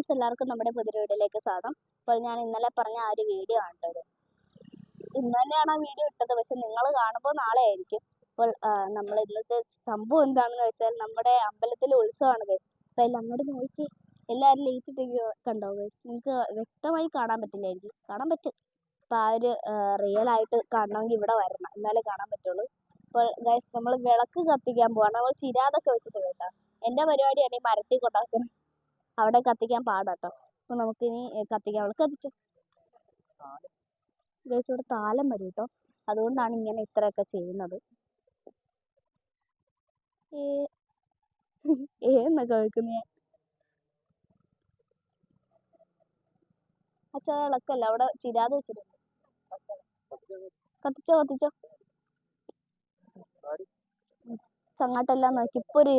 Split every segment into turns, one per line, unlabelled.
Friends, എല്ലാവർക്കും നമ്മുടെ പുതിയ വീഡിയോയിലേക്ക് സ്വാഗതം. അപ്പോൾ ഞാൻ ഇന്നലെ പറഞ്ഞ ആ ഒരു വീഡിയോ ആണ് ഇന്ന് തന്നെയാണ് ആ വീഡിയോ ഇട്ടത്. പക്ഷെ നിങ്ങൾ കാണുമ്പോൾ നാളെ ആയിരിക്കും. അപ്പോൾ നമ്മൾ ഇന്നത്തെ സംഭവം എന്താണെന്ന് വെച്ചാൽ നമ്മുടെ അമ്പലത്തിലെ ഉത്സവമാണ് ഗൈസ്. അപ്പോൾ എല്ലാം അങ്ങോട്ട് നോക്കി എല്ലാവരും ലേറ്റ് ഇട്ട് കണ്ടോ ഗൈസ്? നിങ്ങൾക്ക് വ്യക്തമായി കാണാൻ പറ്റില്ലായിരിക്കും, കാണാൻ പറ്റും. അപ്പോൾ ആ ഒരു റിയൽ ആയിട്ട് കാണണമെങ്കിൽ ഇവിടെ വരണം, എന്നാലേ കാണാൻ പറ്റുള്ളൂ. അപ്പോൾ ഗൈസ്, നമ്മൾ വിളക്ക് കത്തിക്കാൻ പോവാണ്. നമ്മൾ ചിരാതൊക്കെ വെച്ചിട്ട് കേട്ടോ. എൻ്റെ പരിപാടിയാണ് ഈ മരത്തിൽ കൊണ്ടാക്കുന്നത്. അവിടെ കത്തിക്കാൻ പാടാട്ടോ. അപ്പോൾ നമുക്കിനി കത്തിക്കാൻ കത്തിച്ചു ഗൈസ്. ഇവിടെ താലം വരും കേട്ടോ, അതുകൊണ്ടാണ് ഇങ്ങനെ ഇത്രയൊക്കെ ചെയ്യുന്നത്. എന്നൊക്കെ വെക്കുന്നേ അച്ഛാ, വിളക്കല്ല, അവിടെ ചിരാത് വെച്ചിട്ടുണ്ട്. കത്തിച്ചോ ചങ്ങാട്ടെല്ലാം നോക്കി. ഇപ്പോൾ ഒരു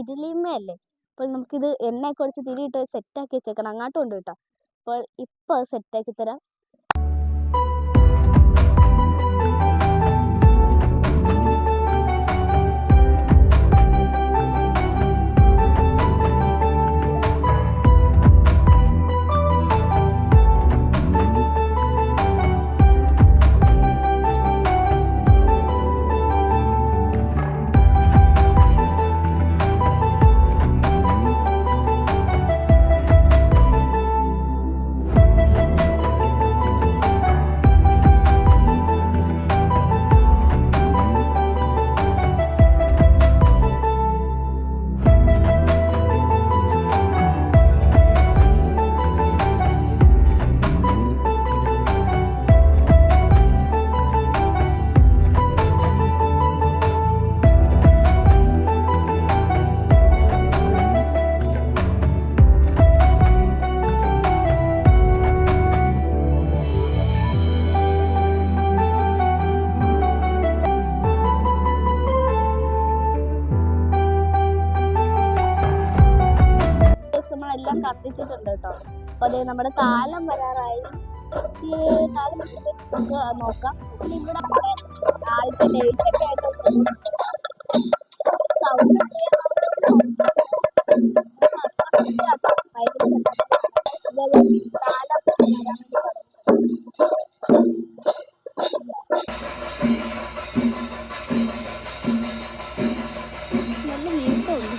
ഇരുളിമയല്ലേ, അപ്പോൾ നമുക്കിത് എണ്ണയൊക്കെ ഒഴിച്ച് തിരിയിട്ട് സെറ്റാക്കി വെച്ചേക്കണം. അങ്ങോട്ടും ഉണ്ട് കേട്ടോ. അപ്പോൾ ഇപ്പോൾ സെറ്റാക്കി തരാം. നമ്മളെല്ലാം കത്തിച്ചിട്ടുണ്ട് കേട്ടോ. അപ്പോൾ അത് നമ്മുടെ താലം വരാറായി. ഈ താലം നമുക്ക് നോക്കാം. പിന്നെ ഇവിടെ ആദ്യത്തെ ലൈറ്റൊക്കെ ആയിട്ട് സൗണ്ട് നല്ല നീട്ടമുണ്ട്.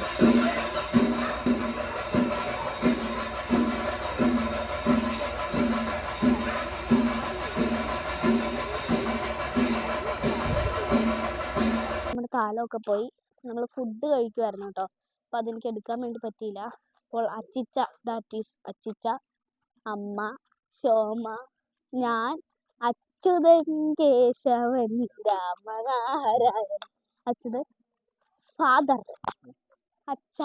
കാലമൊക്കെ പോയി. നമ്മൾ ഫുഡ് കഴിക്കുമായിരുന്നു കേട്ടോ. അപ്പോൾ അതെനിക്ക് എടുക്കാൻ വേണ്ടി പറ്റിയില്ല. അപ്പോൾ അച്ചിച്ച, ദാറ്റ് ഈസ് അച്ചിച്ച, അമ്മ, ശോമ, ഞാൻ, അച്യുതൻ, കേശവൻ, രാമനാരായണൻ, അച്യുതൻ, ഫാദർ, അച്ഛ,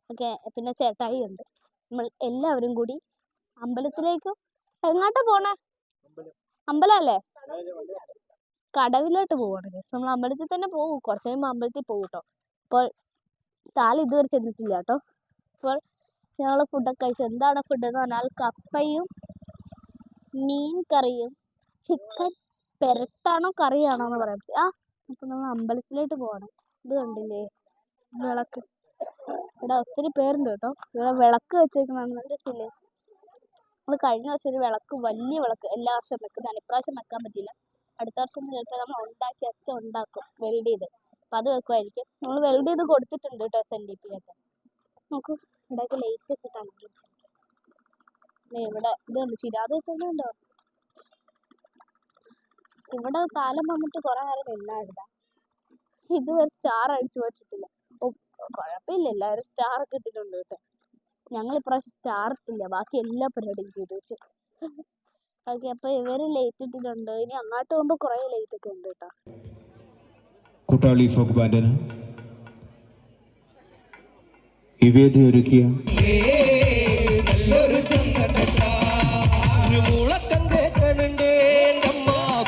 ഓക്കെ, പിന്നെ ചേട്ടായി ഉണ്ട്. നമ്മൾ എല്ലാവരും കൂടി അമ്പലത്തിലേക്ക് എങ്ങോട്ടാ പോണേ? അമ്പലമല്ലേ? കടവിലോട്ട് പോവാണ് ഗൈസ്. നമ്മൾ അമ്പലത്തിൽ തന്നെ പോകും, കുറച്ച് കഴിയുമ്പോൾ അമ്പലത്തിൽ പോകും കേട്ടോ. അപ്പോൾ താലം ഇതുവരെ ചെന്നിട്ടില്ല കേട്ടോ. അപ്പോൾ ഞങ്ങൾ ഫുഡൊക്കെ കഴിച്ചു. എന്താണ് ഫുഡ് എന്ന് പറഞ്ഞാൽ കപ്പയും മീൻ കറിയും ചിക്കൻ പെരട്ടാണോ കറിയാണോ എന്ന് പറയാം. അപ്പോൾ നമ്മൾ അമ്പലത്തിലോട്ട് പോവാണ്. ഇത് കണ്ടില്ലേ വിളക്ക്? ഇവിടെ ഒത്തിരി പേരുണ്ട് കേട്ടോ. ഇവിടെ വിളക്ക് വെച്ചേക്കുന്നതാണ് രസമില്ലേ? നമ്മൾ കഴിഞ്ഞ വർഷം ഒരു വിളക്ക്, വലിയ വിളക്ക് എല്ലാ വർഷവും വെക്കുന്നതാണ്. ഇപ്രാവശ്യം വെക്കാൻ പറ്റില്ല. അടുത്ത വർഷം ചിലപ്പോൾ നമ്മൾ അച്ഛൻ ഉണ്ടാക്കും വെൽഡ് ചെയ്ത്. അപ്പം അത് വെക്കുമായിരിക്കും. നമ്മൾ വെൽഡ് ചെയ്ത് കൊടുത്തിട്ടുണ്ട് കേട്ടോ SNDP-യിലൊക്കെ. നോക്കൂ, ഇവിടെയൊക്കെ ലൈറ്റ് ഇട്ടിട്ടാണെങ്കിൽ ഇവിടെ ഇതുണ്ട്, ചിരാത് വെച്ചതുണ്ടോ. ഇവിടെ താലം വന്നിട്ട് കുറേ നേരം ഇല്ലായിരുന്നു. ഇതുവരെ സ്റ്റാർ അടിച്ചു പോയിട്ടില്ല. അപ്പോൾ കുഴപ്പമില്ല, എല്ലാവരും സ്റ്റാറൊക്കെ ഇട്ടിട്ടുണ്ട് കേട്ടോ. ഞങ്ങൾ ഇപ്രാവശ്യം സ്റ്റാർ ഇട്ടില്ല, ബാക്കി എല്ലാ പരിപാടിയും ചെയ്തു വെച്ച്. ഓക്കെ, അപ്പോൾ ഇവർ ലൈറ്റ് ഇട്ടിട്ടുണ്ട്. ഇനി അങ്ങോട്ട് പോകുമ്പോൾ കുറേ ലൈറ്റ് ഒക്കെ ഉണ്ട് കേട്ടോ.
കുട്ടാളി ഫോക്ക് ബാൻഡിന് ഈ വേദി ഒരുക്കിയ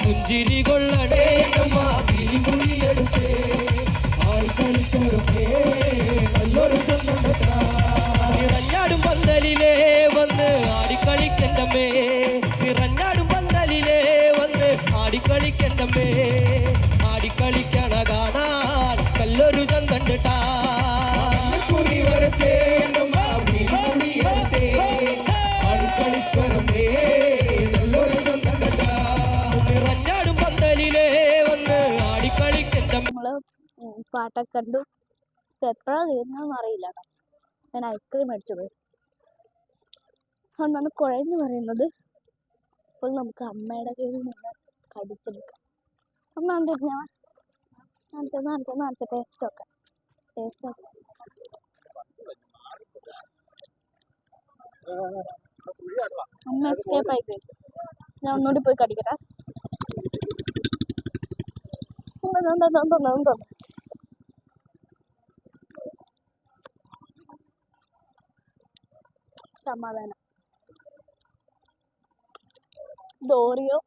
പുഞ്ചിരി കൊള്ളടേ നിറഞ്ഞാടും പന്തലിലേ വന്ന് ആടിക്കളിക്കണ്ടമ്മേ, നിറഞ്ഞാടും പന്തലിലേ വന്ന് ആടിക്കളിക്കണ്ടമ്മേ, ആടിക്കളിക്കണ കാണാൻ കല്ലൊരു ചന്തണ്ടാ.
പാട്ടൊക്കെ കണ്ടു. എപ്പോഴാണ് തീർന്നതെന്ന് അറിയില്ല കേട്ടോ. ഞാൻ ഐസ്ക്രീം മേടിച്ചു പോയി. അതുകൊണ്ടാണ് കുഴഞ്ഞു പറയുന്നത്. അപ്പോൾ നമുക്ക് അമ്മയുടെ കയ്യിൽ നിന്ന് കടിച്ചെടുക്കാം. അമ്മ എന്തിരുന്ന ടേസ്റ്റ് നോക്കാം. അമ്മ എസ്കേപ്പ് ആയി പോയി. ഞാൻ ഒന്നുകൂടി പോയി കടിക്കട്ടെ. സമാധാനം. ഡോറിയോ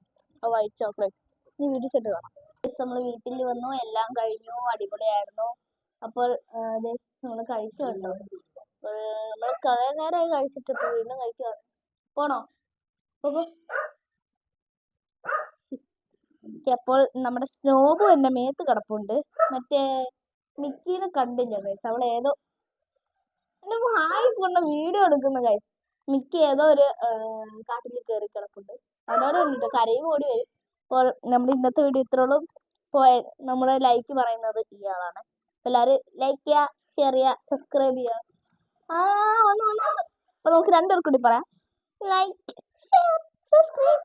വൈറ്റ് ചോക്ലേറ്റ്. ഇനി വീട്ടിൽ കാണാം. നമ്മൾ വീട്ടിൽ വന്നു, എല്ലാം കഴിഞ്ഞു, അടിപൊളിയായിരുന്നു. അപ്പോൾ നമ്മൾ കഴിക്കുമല്ലോ. നമ്മൾ കുറേ നേരമായി കഴിച്ചിട്ട് വീണ്ടും കഴിക്കുകയാണ്. പോണോ? അപ്പോൾ നമ്മുടെ സ്നോബു എൻ്റെ മേത്ത് കിടപ്പുണ്ട്. മറ്റേ മിക്കീനെ കണ്ടില്ല ഗൈസ്. അവൾ ഏതോ എൻ്റെ ഹായ് കൊണ്ട് വീഡിയോ എടുക്കുന്ന ഗൈസ്. മിക്കി ഏതോ ഒരു കാട്ടിൽ കയറി കിടപ്പുണ്ട്. അതോടെ ഉണ്ട് കരയും ഓടി വരും. അപ്പോൾ നമ്മുടെ ഇന്നത്തെ വീഡിയോ ഇത്രയുള്ളൂ. നമ്മുടെ ലൈക്ക് പറയുന്നത് ഇയാളാണ്. എല്ലാവരും ലൈക്ക് ചെയ്യുക, ഷെയർ ചെയ്യുക, സബ്സ്ക്രൈബ് ചെയ്യുക. വന്നു. അപ്പോൾ നമുക്ക് രണ്ടുപേർക്കും കൂടി പറയാം. Like, share, subscribe.